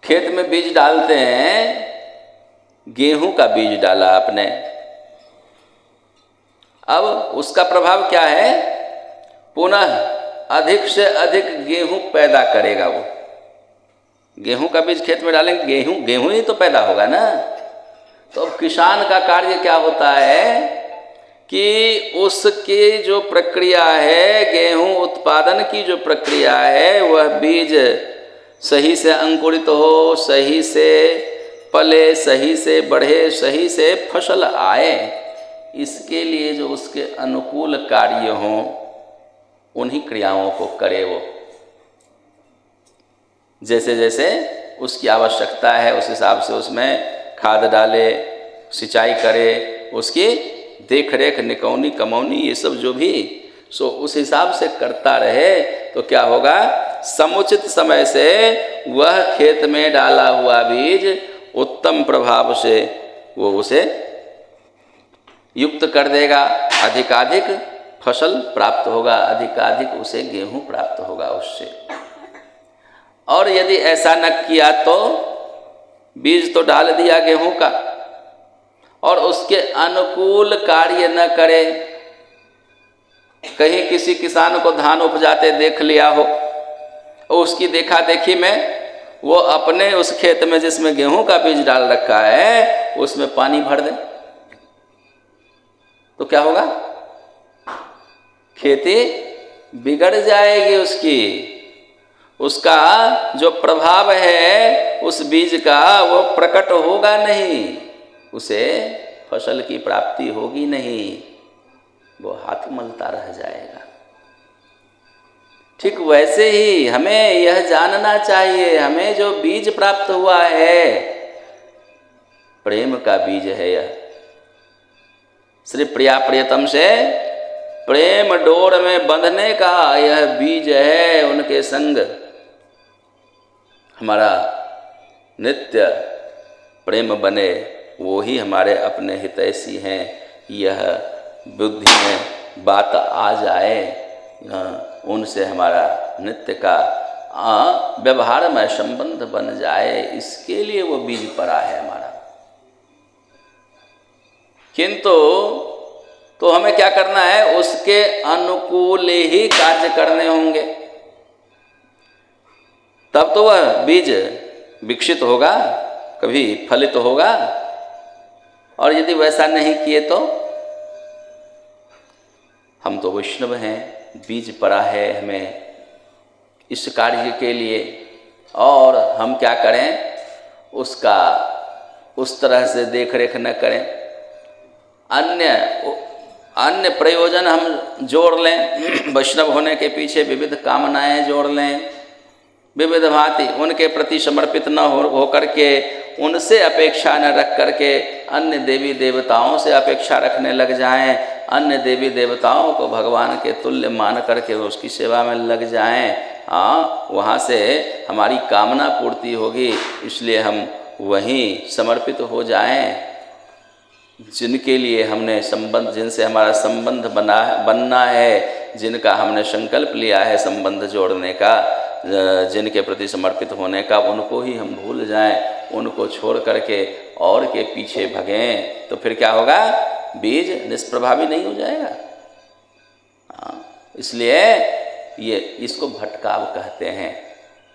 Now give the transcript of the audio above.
खेत में बीज डालते हैं, गेहूं का बीज डाला आपने, अब उसका प्रभाव क्या है, पुनः अधिक से अधिक गेहूं पैदा करेगा। वो गेहूं का बीज खेत में डालेंगे, गेहूं ही तो पैदा होगा ना। तो अब किसान का कार्य क्या होता है कि उसकी जो प्रक्रिया है, गेहूं उत्पादन की जो प्रक्रिया है, वह बीज सही से अंकुरित हो, सही से पले, सही से बढ़े, सही से फसल आए, इसके लिए जो उसके अनुकूल कार्य हों, उन्हीं क्रियाओं को करे वो। जैसे जैसे उसकी आवश्यकता है उस हिसाब से उसमें खाद डाले, सिंचाई करे, उसकी देख रेख, निकौनी, कमौनी, ये सब जो भी सो उस हिसाब से करता रहे, तो क्या होगा, समुचित समय से वह खेत में डाला हुआ बीज उत्तम प्रभाव से वो उसे युक्त कर देगा, अधिकाधिक फसल प्राप्त होगा, अधिकाधिक उसे गेहूं प्राप्त होगा उससे। और यदि ऐसा न किया तो बीज तो डाल दिया गेहूं का और उसके अनुकूल कार्य न करे, कहीं किसी किसान को धान उपजाते देख लिया हो, उसकी देखा देखी में वो अपने उस खेत में जिसमें गेहूं का बीज डाल रखा है उसमें पानी भर दे, तो क्या होगा, खेती बिगड़ जाएगी उसकी। उसका जो प्रभाव है उस बीज का वो प्रकट होगा नहीं, उसे फसल की प्राप्ति होगी नहीं, वो हाथ मलता रह जाएगा। ठीक वैसे ही हमें यह जानना चाहिए, हमें जो बीज प्राप्त हुआ है प्रेम का बीज है यह। श्री प्रिया प्रियतम से प्रेम डोर में बंधने का यह बीज है, उनके संग हमारा नित्य प्रेम बने, वो ही हमारे अपने हितैषी हैं। यह बुद्धि में बात आ जाए, उनसे हमारा नित्य का व्यवहार में संबंध बन जाए, इसके लिए वो बीज पड़ा है हमारा। किंतु तो हमें क्या करना है, उसके अनुकूल ही कार्य करने होंगे, तब तो वह बीज विकसित होगा, कभी फलित होगा। और यदि वैसा नहीं किए तो हम तो वैष्णव हैं, बीज पड़ा है हमें इस कार्य के लिए, और हम क्या करें, उसका उस तरह से देख रेख न करें, अन्य प्रयोजन हम जोड़ लें, वैष्णव होने के पीछे विविध कामनाएं जोड़ लें, विविध भांति उनके प्रति समर्पित न हो करके, उनसे अपेक्षा न रख करके अन्य देवी देवताओं से अपेक्षा रखने लग जाएं, अन्य देवी देवताओं को भगवान के तुल्य मान करके उसकी सेवा में लग जाएं। हाँ, वहाँ से हमारी कामना पूर्ति होगी, इसलिए हम वहीं समर्पित हो जाएं जिनके लिए हमने संबंध, जिनसे हमारा संबंध बनना है, जिनका हमने संकल्प लिया है संबंध जोड़ने का, जिनके प्रति समर्पित होने का, उनको ही हम भूल जाएं, उनको छोड़ करके और के पीछे भगें, तो फिर क्या होगा, बीज निष्प्रभावी नहीं हो जाएगा। हाँ, इसलिए ये इसको भटकाव कहते हैं।